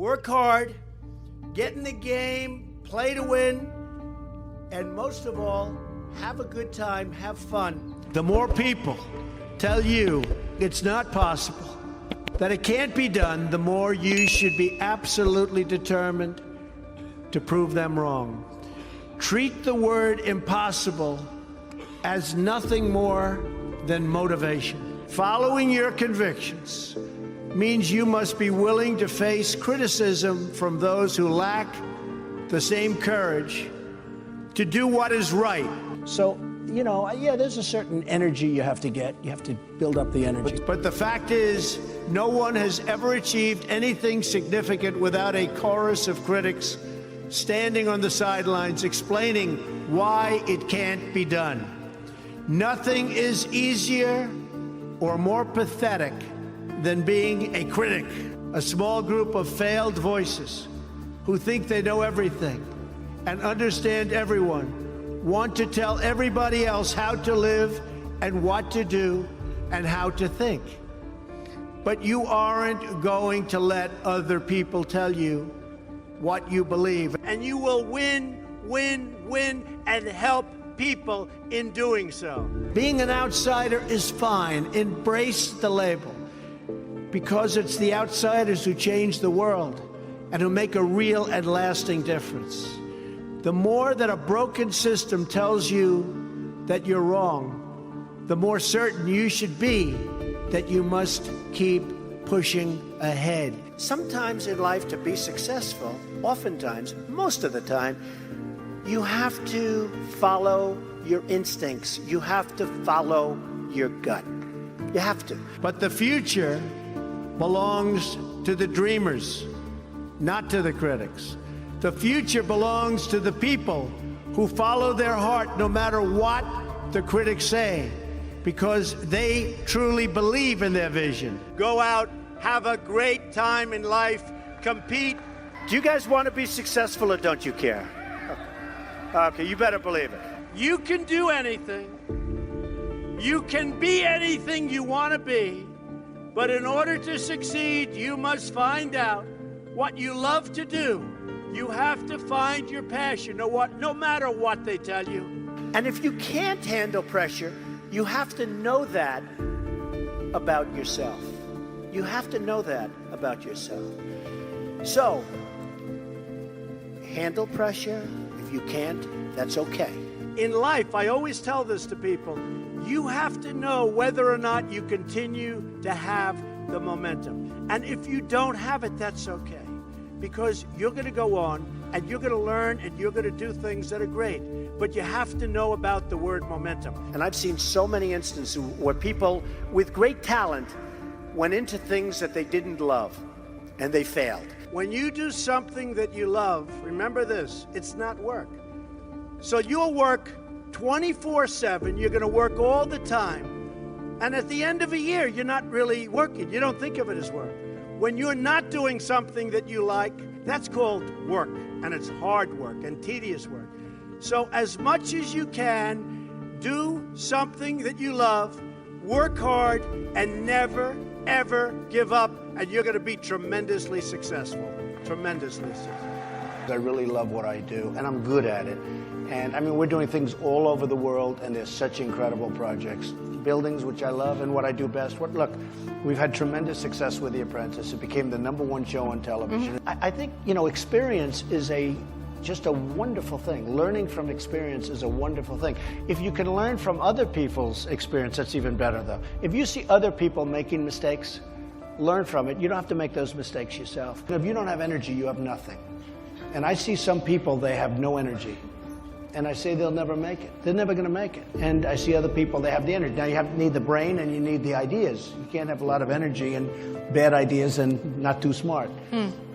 work hard, get in the game, play to win, and most of all, have a good time, have fun. The more people tell you it's not possible, that it can't be done, the more you should be absolutely determined to prove them wrong. Treat the word impossible as nothing more than motivation. Following your convictions means you must be willing to face criticism from those who lack the same courage to do what is right. So, you know, yeah, there's a certain energy you have to get. You have to build up the energy. But the fact is, no one has ever achieved anything significant without a chorus of critics standing on the sidelines explaining why it can't be done. Nothing is easier or more pathetic than being a critic. A small group of failed voices who think they know everything and understand everyone want to tell everybody else how to live and what to do and how to think. But you aren't going to let other people tell you what you believe. And you will win, win, win, and help people in doing so. Being an outsider is fine. Embrace the label, because it's the outsiders who change the world and who make a real and lasting difference. The more that a broken system tells you that you're wrong, the more certain you should be that you must keep pushing ahead. Sometimes in life, to be successful, oftentimes, most of the time, you have to follow your instincts. You have to follow your gut. You have to. But the future belongs to the dreamers, not to the critics. The future belongs to the people who follow their heart no matter what the critics say, because they truly believe in their vision. Go out, have a great time in life, compete. Do you guys want to be successful or don't you care? Okay, you better believe it. You can do anything. You can be anything you want to be. But in order to succeed, you must find out what you love to do. You have to find your passion, no matter what they tell you. And if you can't handle pressure, you have to know that about yourself. You have to know that about yourself. So, handle pressure. If you can't, that's okay. In life, I always tell this to people, you have to know whether or not you continue to have the momentum. And if you don't have it, that's okay. Because you're going to go on and you're going to learn and you're going to do things that are great. But you have to know about the word momentum. And I've seen so many instances where people with great talent went into things that they didn't love and they failed. When you do something that you love, remember this, it's not work. So you'll work 24/7, you're going to work all the time. And at the end of a year, you're not really working. You don't think of it as work. When you're not doing something that you like, that's called work, and it's hard work and tedious work. So as much as you can, do something that you love, work hard, and never, ever give up, and you're going to be tremendously successful. Tremendously successful. I really love what I do, and I'm good at it. And I mean, we're doing things all over the world, and there's such incredible projects. Buildings, which I love, and what I do best. Look, we've had tremendous success with The Apprentice. It became the #1 show on television. I think, you know, experience is just a wonderful thing. Learning from experience is a wonderful thing. If you can learn from other people's experience, that's even better, though. If you see other people making mistakes, learn from it. You don't have to make those mistakes yourself. If you don't have energy, you have nothing. And I see some people, they have no energy. And I say they'll never make it. They're never going to make it. And I see other people, they have the energy. Now you need the brain and you need the ideas. You can't have a lot of energy and bad ideas and not too smart.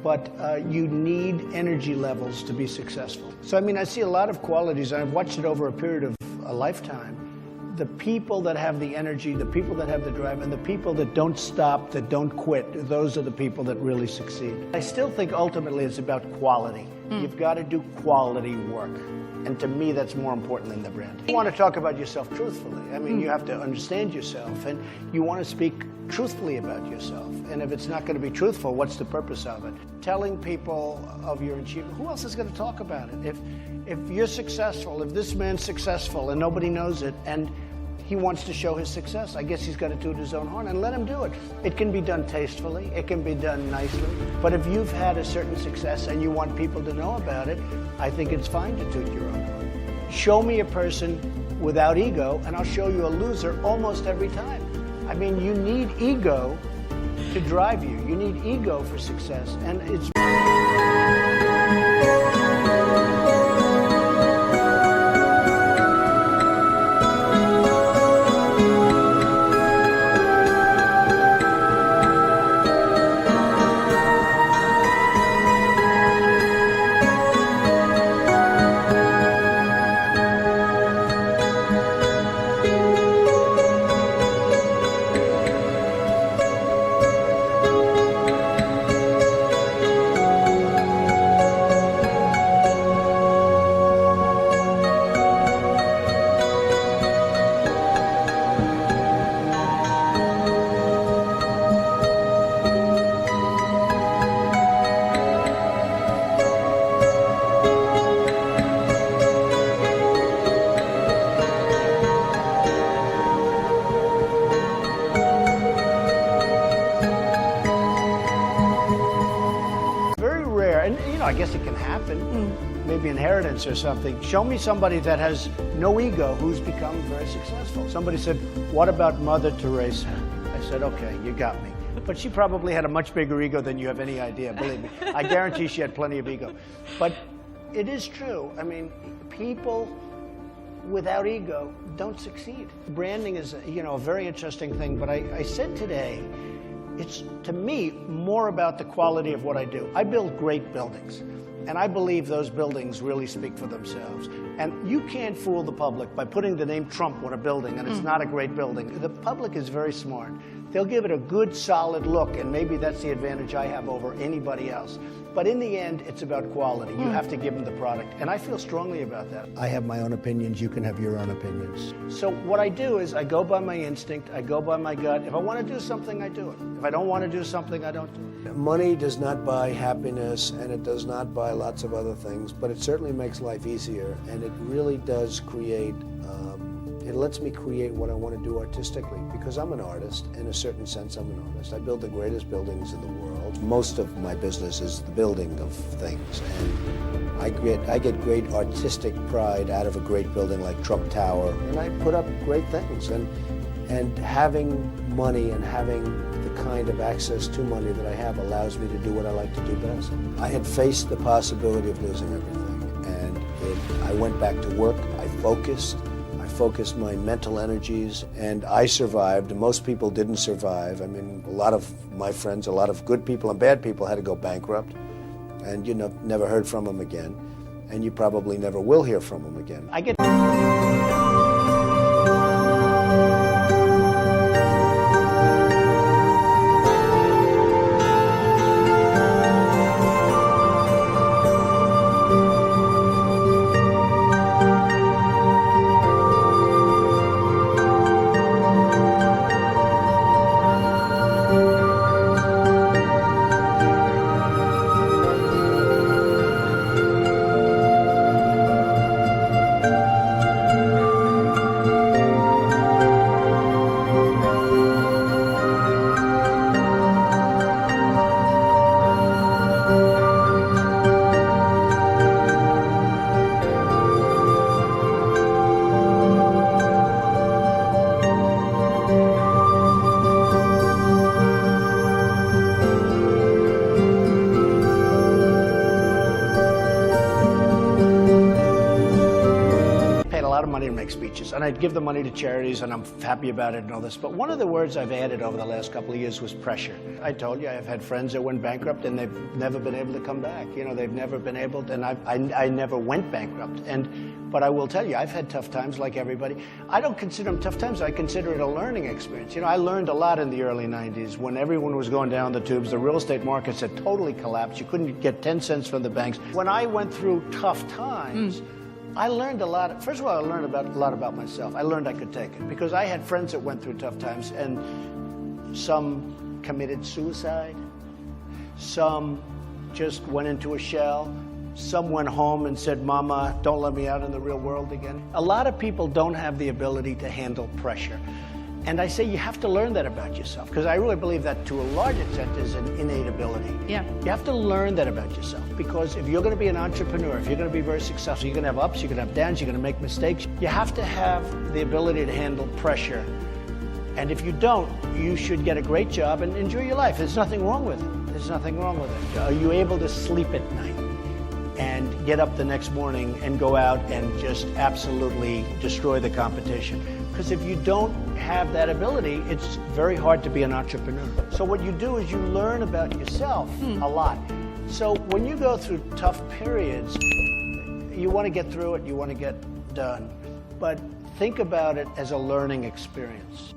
But you need energy levels to be successful. So I mean, I see a lot of qualities, and I've watched it over a period of a lifetime. The people that have the energy, the people that have the drive, and the people that don't stop, that don't quit, those are the people that really succeed. I still think ultimately it's about quality. You've got to do quality work. And to me, that's more important than the brand. You want to talk about yourself truthfully. I mean, you have to understand yourself, and you want to speak truthfully about yourself. And if it's not going to be truthful, what's the purpose of it? Telling people of your achievement, who else is going to talk about it? If you're successful, if this man's successful and nobody knows it, and he wants to show his success, I guess he's got to toot his own horn, and let him do it. It can be done tastefully, it can be done nicely, but if you've had a certain success and you want people to know about it, I think it's fine to toot your own horn. Show me a person without ego, and I'll show you a loser almost every time. I mean, you need ego to drive you. You need ego for success, and it's I guess it can happen, maybe inheritance or something. Show me somebody that has no ego who's become very successful. Somebody said, what about Mother Teresa? I said, okay, you got me. But she probably had a much bigger ego than you have any idea, believe me. I guarantee she had plenty of ego. But it is true. I mean, people without ego don't succeed. Branding is, a very interesting thing, but I said today, it's, to me, more about the quality of what I do. I build great buildings, and I believe those buildings really speak for themselves. And you can't fool the public by putting the name Trump on a building, and it's not a great building. The public is very smart. They'll give it a good, solid look, and maybe that's the advantage I have over anybody else. But in the end, it's about quality. You have to give them the product, and I feel strongly about that. I have my own opinions. You can have your own opinions. So what I do is I go by my instinct. I go by my gut. If I want to do something, I do it. If I don't want to do something, I don't do it. Money does not buy happiness, and it does not buy lots of other things, but it certainly makes life easier, and it really does create, it lets me create what I want to do artistically, because I'm an artist. In a certain sense, I'm an artist. I build the greatest buildings in the world. Most of my business is the building of things, and I get great artistic pride out of a great building like Trump Tower, and I put up great things. And having money and having the kind of access to money that I have allows me to do what I like to do best. I had faced the possibility of losing everything, and I went back to work. I focused my mental energies, and I survived. Most people didn't survive. I mean, a lot of my friends, a lot of good people and bad people had to go bankrupt, and never heard from them again, and you probably never will hear from them again. I get money to make speeches, and I'd give the money to charities, and I'm happy about it and all this. But one of the words I've added over the last couple of years was pressure. I told you I've had friends that went bankrupt and they've never been able to come back. They've never been able to, and I never went bankrupt. But I will tell you, I've had tough times like everybody. I don't consider them tough times. I consider it a learning experience. I learned a lot in the early 90s when everyone was going down the tubes. The real estate markets had totally collapsed. You couldn't get 10 cents from the banks. When I went through tough times, I learned a lot. First of all, I learned a lot about myself. I learned I could take it because I had friends that went through tough times, and Some committed suicide. Some just went into a shell. Some went home and said, Mama, don't let me out in the real world again. A lot of people don't have the ability to handle pressure. And I say you have to learn that about yourself, because I really believe that to a large extent is an innate ability. Yeah. You have to learn that about yourself, because if you're going to be an entrepreneur, if you're going to be very successful, you're going to have ups, you're going to have downs, you're going to make mistakes. You have to have the ability to handle pressure. And if you don't, you should get a great job and enjoy your life. There's nothing wrong with it. There's nothing wrong with it. Are you able to sleep at night and get up the next morning and go out and just absolutely destroy the competition? Because if you don't have that ability, it's very hard to be an entrepreneur. So what you do is you learn about yourself a lot. So when you go through tough periods, you want to get through it, you want to get done. But think about it as a learning experience.